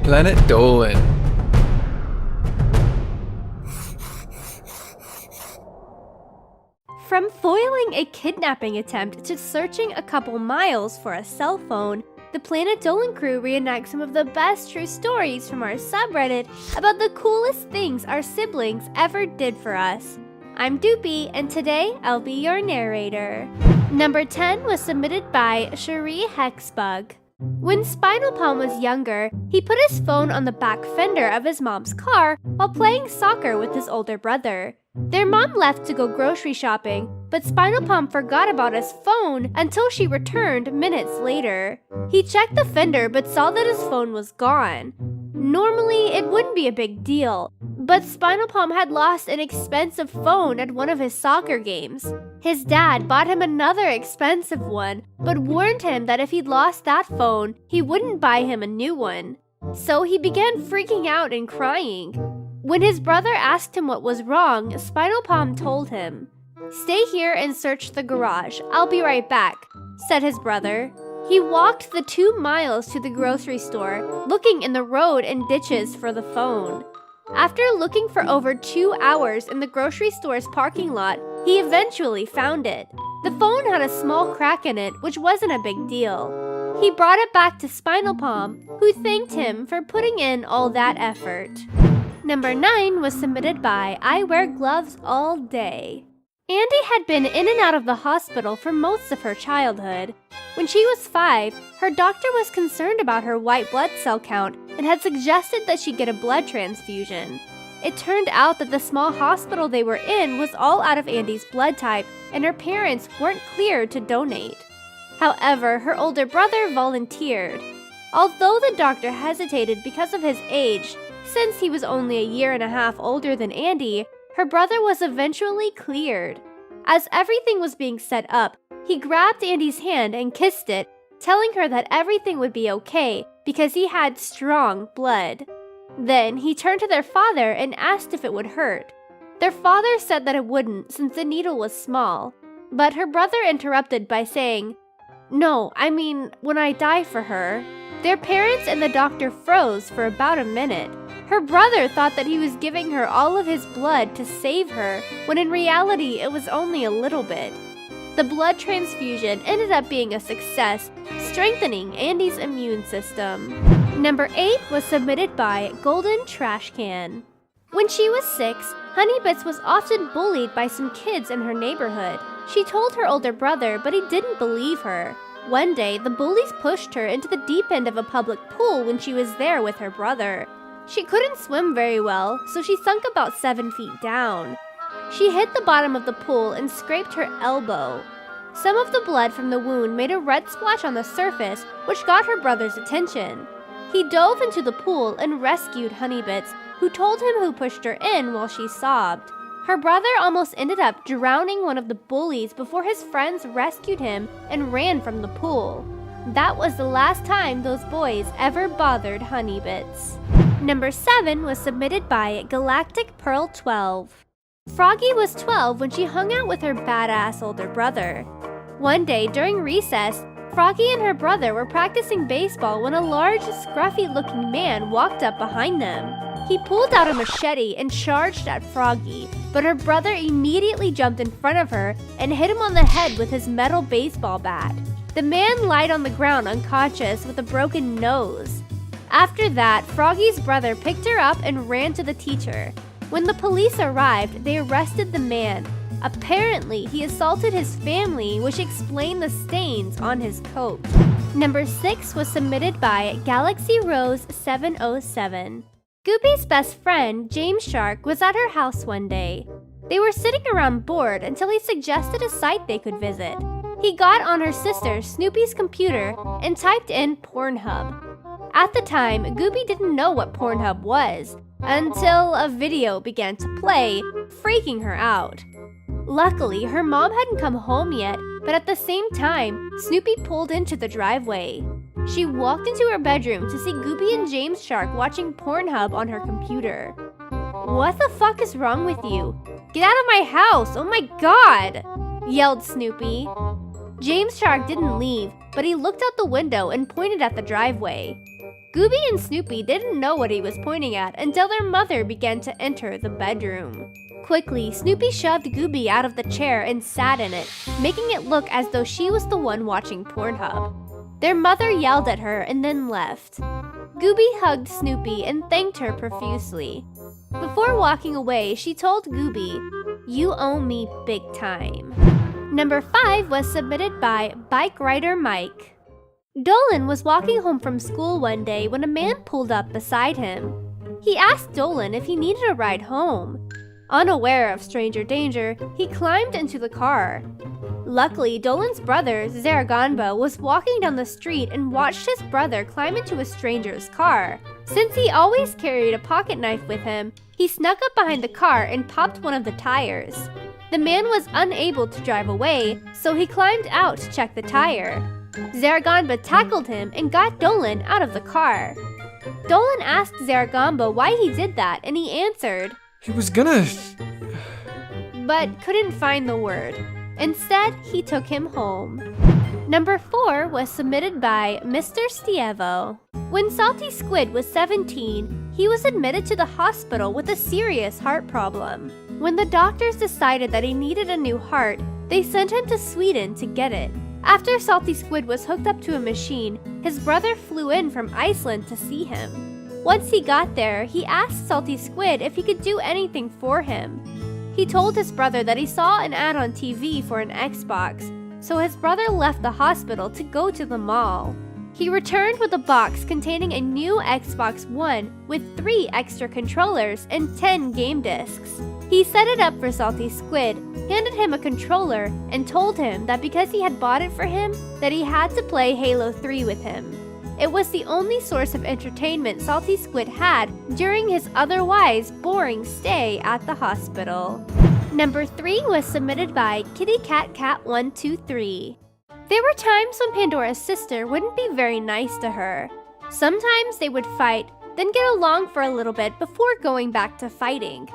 Planet Dolan. From foiling a kidnapping attempt to searching a couple miles for a cell phone, the Planet Dolan crew reenacts some of the best true stories from our subreddit about the coolest things our siblings ever did for us. I'm Doopy, and today I'll be your narrator. Number 10 was submitted by Chariehexbug. When Spinal Palm was younger, he put his phone on the back fender of his mom's car while playing soccer with his older brother. Their mom left to go grocery shopping, but Spinal Palm forgot about his phone until she returned minutes later. He checked the fender but saw that his phone was gone. Normally, it wouldn't be a big deal, but Spinal Palm had lost an expensive phone at one of his soccer games. His dad bought him another expensive one, but warned him that if he'd lost that phone, he wouldn't buy him a new one. So he began freaking out and crying. When his brother asked him what was wrong, Spinal Palm told him, "Stay here and search the garage. I'll be right back," said his brother. He walked the 2 miles to the grocery store, looking in the road and ditches for the phone. After looking for over 2 hours in the grocery store's parking lot, he eventually found it. The phone had a small crack in it, which wasn't a big deal. He brought it back to Spinal Palm, who thanked him for putting in all that effort. Number 9 was submitted by IWearGlovesAllDay. Andy had been in and out of the hospital for most of her childhood. When she was 5, her doctor was concerned about her white blood cell count and had suggested that she get a blood transfusion. It turned out that the small hospital they were in was all out of Andy's blood type, and her parents weren't cleared to donate. However, her older brother volunteered. Although the doctor hesitated because of his age, since he was only a year and a half older than Andy, her brother was eventually cleared. As everything was being set up, he grabbed Andy's hand and kissed it, telling her that everything would be okay because he had strong blood. Then he turned to their father and asked if it would hurt. Their father said that it wouldn't since the needle was small, but her brother interrupted by saying, "No, I mean, when I die for her." Their parents and the doctor froze for about a minute. Her brother thought that he was giving her all of his blood to save her, when in reality it was only a little bit. The blood transfusion ended up being a success, strengthening Andy's immune system. Number 8 was submitted by Golden Trash Can. When she was 6, Honeybits was often bullied by some kids in her neighborhood. She told her older brother, but he didn't believe her. One day, the bullies pushed her into the deep end of a public pool when she was there with her brother. She couldn't swim very well, so she sunk about 7 feet down. She hit the bottom of the pool and scraped her elbow. Some of the blood from the wound made a red splash on the surface, which got her brother's attention. He dove into the pool and rescued Honeybits, who told him who pushed her in while she sobbed. Her brother almost ended up drowning one of the bullies before his friends rescued him and ran from the pool. That was the last time those boys ever bothered Honeybits. Number 7 was submitted by Galactic Pearl 12. Froggy was 12 when she hung out with her badass older brother. One day during recess, Froggy and her brother were practicing baseball when a large, scruffy-looking man walked up behind them. He pulled out a machete and charged at Froggy, but her brother immediately jumped in front of her and hit him on the head with his metal baseball bat. The man lied on the ground unconscious with a broken nose. After that, Froggy's brother picked her up and ran to the teacher. When the police arrived, they arrested the man. Apparently, he assaulted his family, which explained the stains on his coat. Number 6 was submitted by GalaxyRose707. Goopy's best friend, James Shark, was at her house one day. They were sitting around bored until he suggested a site they could visit. He got on her sister, Snoopy's computer, and typed in Pornhub. At the time, Goopy didn't know what Pornhub was, until a video began to play, freaking her out. Luckily, her mom hadn't come home yet, but at the same time, Snoopy pulled into the driveway. She walked into her bedroom to see Goopy and James Shark watching Pornhub on her computer. "What the fuck is wrong with you? Get out of my house! Oh my god!" yelled Snoopy. James Shark didn't leave, but he looked out the window and pointed at the driveway. Gooby and Snoopy didn't know what he was pointing at until their mother began to enter the bedroom. Quickly, Snoopy shoved Gooby out of the chair and sat in it, making it look as though she was the one watching Pornhub. Their mother yelled at her and then left. Gooby hugged Snoopy and thanked her profusely. Before walking away, she told Gooby, "You owe me big time." Number 5 was submitted by Bikeridermike. Dolan was walking home from school one day when a man pulled up beside him. He asked Dolan if he needed a ride home. Unaware of stranger danger, he climbed into the car. Luckily, Dolan's brother, Zaraganba, was walking down the street and watched his brother climb into a stranger's car. Since he always carried a pocket knife with him, he snuck up behind the car and popped one of the tires. The man was unable to drive away, so he climbed out to check the tire. Zaraganba tackled him and got Dolan out of the car. Dolan asked Zaraganba why he did that, and he answered, "He was gonna..." but couldn't find the word. Instead, he took him home. Number 4 was submitted by Mr. Stievo. When Salty Squid was 17, he was admitted to the hospital with a serious heart problem. When the doctors decided that he needed a new heart, they sent him to Sweden to get it. After Salty Squid was hooked up to a machine, his brother flew in from Iceland to see him. Once he got there, he asked Salty Squid if he could do anything for him. He told his brother that he saw an ad on TV for an Xbox, so his brother left the hospital to go to the mall. He returned with a box containing a new Xbox One with 3 extra controllers and 10 game discs. He set it up for Salty Squid, handed him a controller, and told him that because he had bought it for him, that he had to play Halo 3 with him. It was the only source of entertainment Salty Squid had during his otherwise boring stay at the hospital. Number 3 was submitted by KittyCatCat123. There were times when Pandora's sister wouldn't be very nice to her. Sometimes they would fight, then get along for a little bit before going back to fighting.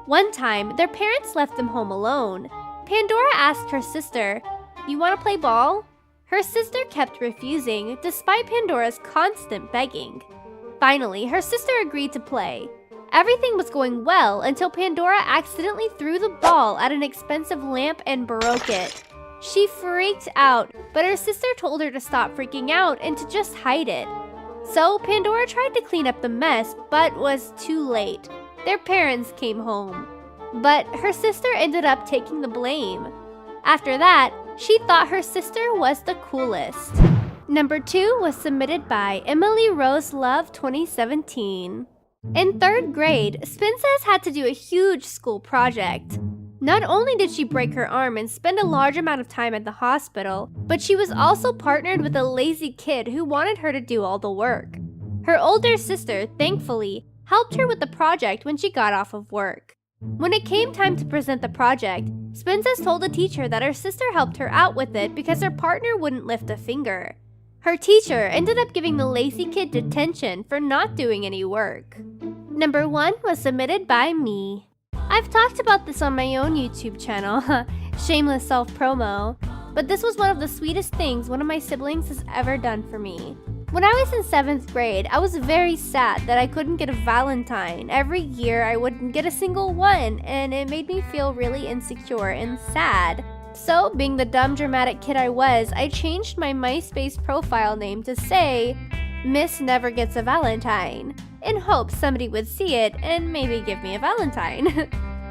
One time, their parents left them home alone. Pandora asked her sister, "You want to play ball?" Her sister kept refusing, despite Pandora's constant begging. Finally, her sister agreed to play. Everything was going well until Pandora accidentally threw the ball at an expensive lamp and broke it. She freaked out, but her sister told her to stop freaking out and to just hide it. So Pandora tried to clean up the mess, but was too late. Their parents came home. But her sister ended up taking the blame. After that, she thought her sister was the coolest. Number 2 was submitted by Emilyroselove 2017. In 3rd grade, Spincess had to do a huge school project. Not only did she break her arm and spend a large amount of time at the hospital, but she was also partnered with a lazy kid who wanted her to do all the work. Her older sister, thankfully, helped her with the project when she got off of work. When it came time to present the project, Spincess told the teacher that her sister helped her out with it because her partner wouldn't lift a finger. Her teacher ended up giving the lazy kid detention for not doing any work. Number 1 was submitted by me. I've talked about this on my own YouTube channel, shameless self-promo, but this was one of the sweetest things one of my siblings has ever done for me. When I was in 7th grade, I was very sad that I couldn't get a Valentine. Every year I wouldn't get a single one, and it made me feel really insecure and sad. So, being the dumb dramatic kid I was, I changed my MySpace profile name to say, "Miss Never Gets a Valentine," in hopes somebody would see it and maybe give me a Valentine.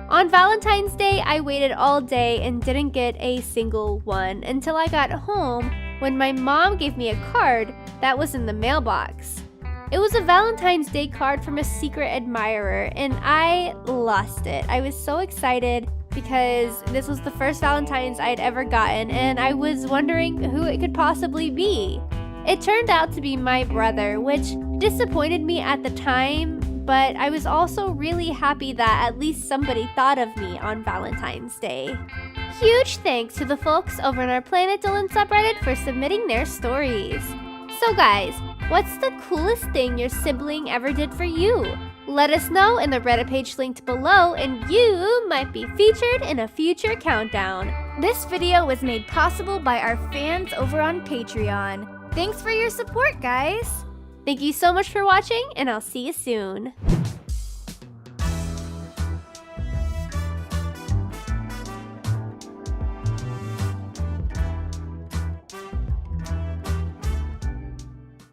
On Valentine's Day, I waited all day and didn't get a single one until I got home when my mom gave me a card that was in the mailbox. It was a Valentine's Day card from a secret admirer, and I lost it. I was so excited because this was the first Valentine's I'd ever gotten, and I was wondering who it could possibly be. It turned out to be my brother, which disappointed me at the time, but I was also really happy that at least somebody thought of me on Valentine's Day. Huge thanks to the folks over in our Planet Dolan subreddit for submitting their stories. So guys, what's the coolest thing your sibling ever did for you? Let us know in the Reddit page linked below, and you might be featured in a future countdown. This video was made possible by our fans over on Patreon. Thanks for your support, guys! Thank you so much for watching, and I'll see you soon.